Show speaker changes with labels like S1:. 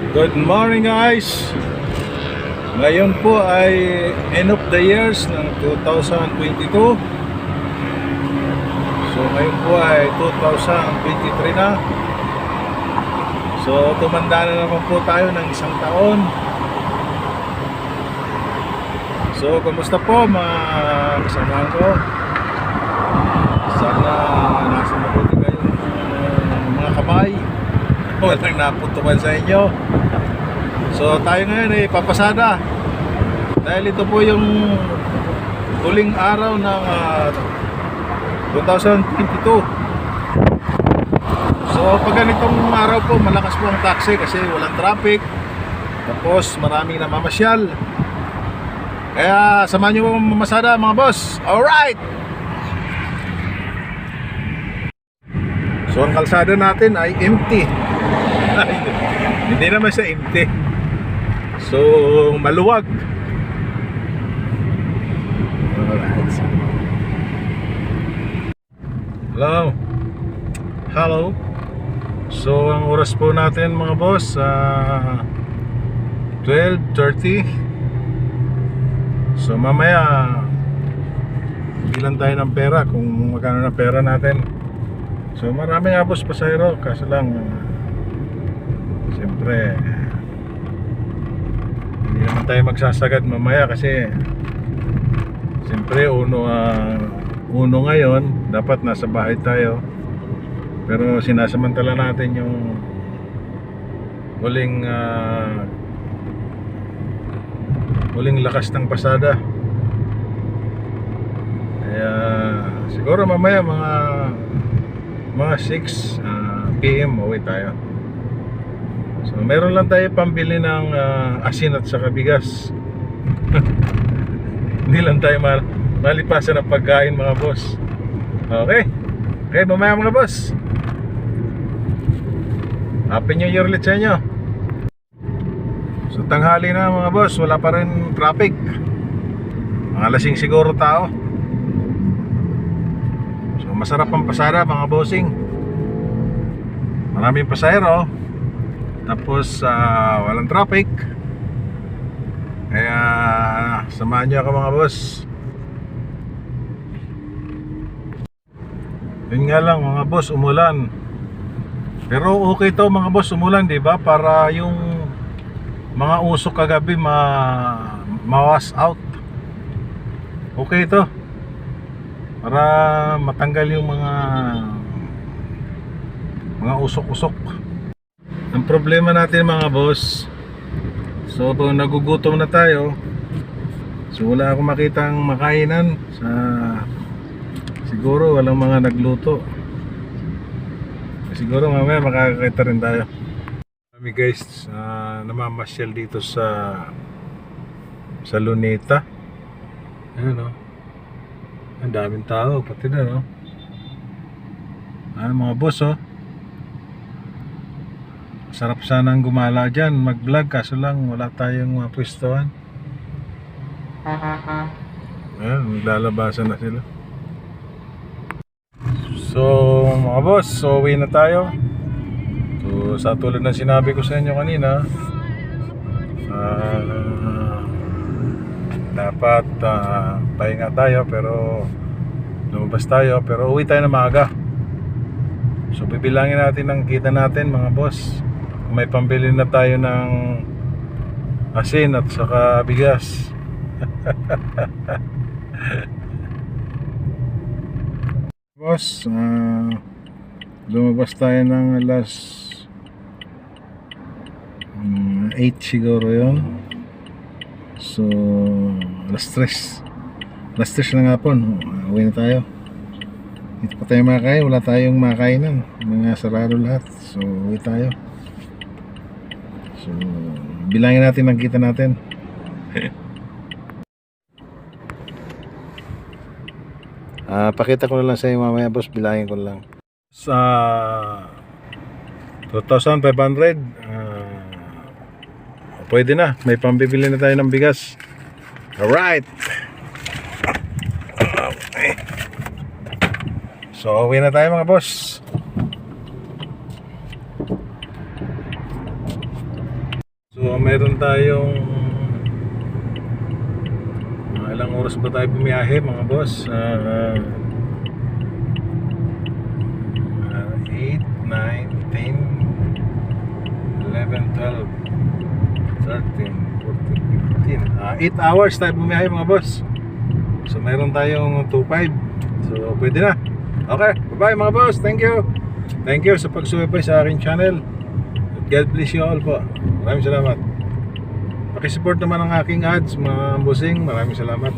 S1: Good morning guys. Ngayon po ay end of the years ng 2022. So ngayon po ay 2023 na. So tumanda na naman po tayo ng isang taon. So kumusta po mga kasamahan ko? Sana nasa mabuti kayo mga kamay. Walang naputuman sa inyo. So tayo ngayon ay papasada dahil ito po yung huling araw ng 2022. So pag ganitong araw po malakas po ang taxi kasi walang traffic, tapos maraming namamasyal. Kaya samahan nyo po mamasada mga boss. Alright! So ang kalsada natin ay empty. Hindi naman siya empty. So maluwag. Alright. Hello. Hello. So ang oras po natin mga boss 12:30. So mamaya bilang tayo ng pera kung magkano na pera natin. So marami nga boss pasahero, kaso lang siyempre hindi naman tayo magsasagad mamaya kasi siyempre uno ngayon dapat nasa bahay tayo, pero sinasamantala natin yung huling lakas ng pasada. Kaya siguro mamaya mga 6 PM uwi tayo. So meron lang tayo pambili ng asin at saka bigas. Hindi lang tayo malipasan ng pagkain mga boss. Okay. Okay, mamaya mga boss. Happy New Year ulit sa inyo. So tanghali na mga boss, wala pa rin traffic. Mga lasing siguro tao. So masarap ang pasada mga bossing. Maraming pasahero, tapos walang traffic. Kaya samahan nyo ako mga boss. Yun nga lang mga boss, umulan. Pero okay to mga boss, umulan, di ba? Para yung mga usok kagabi ma-wash out. Okay to. Para matanggal yung mga usok-usok. Ang problema natin mga boss, so pag nagugutom na tayo, so wala akong makitang makainan siguro walang mga nagluto. Siguro mamaya makakakita rin tayo. Kami guys, namamasyal dito sa Luneta. Ayan o, ang daming tao pati na no. Mga boss o, sarap sanang gumala dyan, mag-vlog, kaso lang wala tayong pwestuhan. Ayan, maglalabasan na sila. So mga boss, so uwi na tayo. So sa tulad ng sinabi ko sa inyo kanina, dapat pahinga tayo, pero lumabas tayo, pero uwi tayo na maaga. So bibilangin natin ang kita natin mga boss. May pambili na tayo ng asin at saka bigas. Boss, lumabas tayo ng alas 8 siguro yun. So alas 3 na nga po, uwi na tayo. Dito pa tayo makakain, wala tayong makainan, mga sarado lahat. So uwi tayo. So bilangin natin ang kita natin. Pakita ko na lang sa inyo mamaya boss, bilangin ko lang. Sa 2,500 pwede na, may pambibili na tayo ng bigas. Alright. Okay. So uwi na tayo mga boss. So meron tayong ilang oras ba tayo bumiyahe mga boss? 8, 9, 10, 11, 12, 13, 14, 15 8 hours tayo bumiyahe mga boss. So meron tayong 2.5. So pwede na. Okay, bye bye mga boss. Thank you. Thank you sa pagsubaybay sa aking channel. God bless you all po. Maraming salamat. Pakisupport naman ang aking ads mga bossing. Maraming salamat.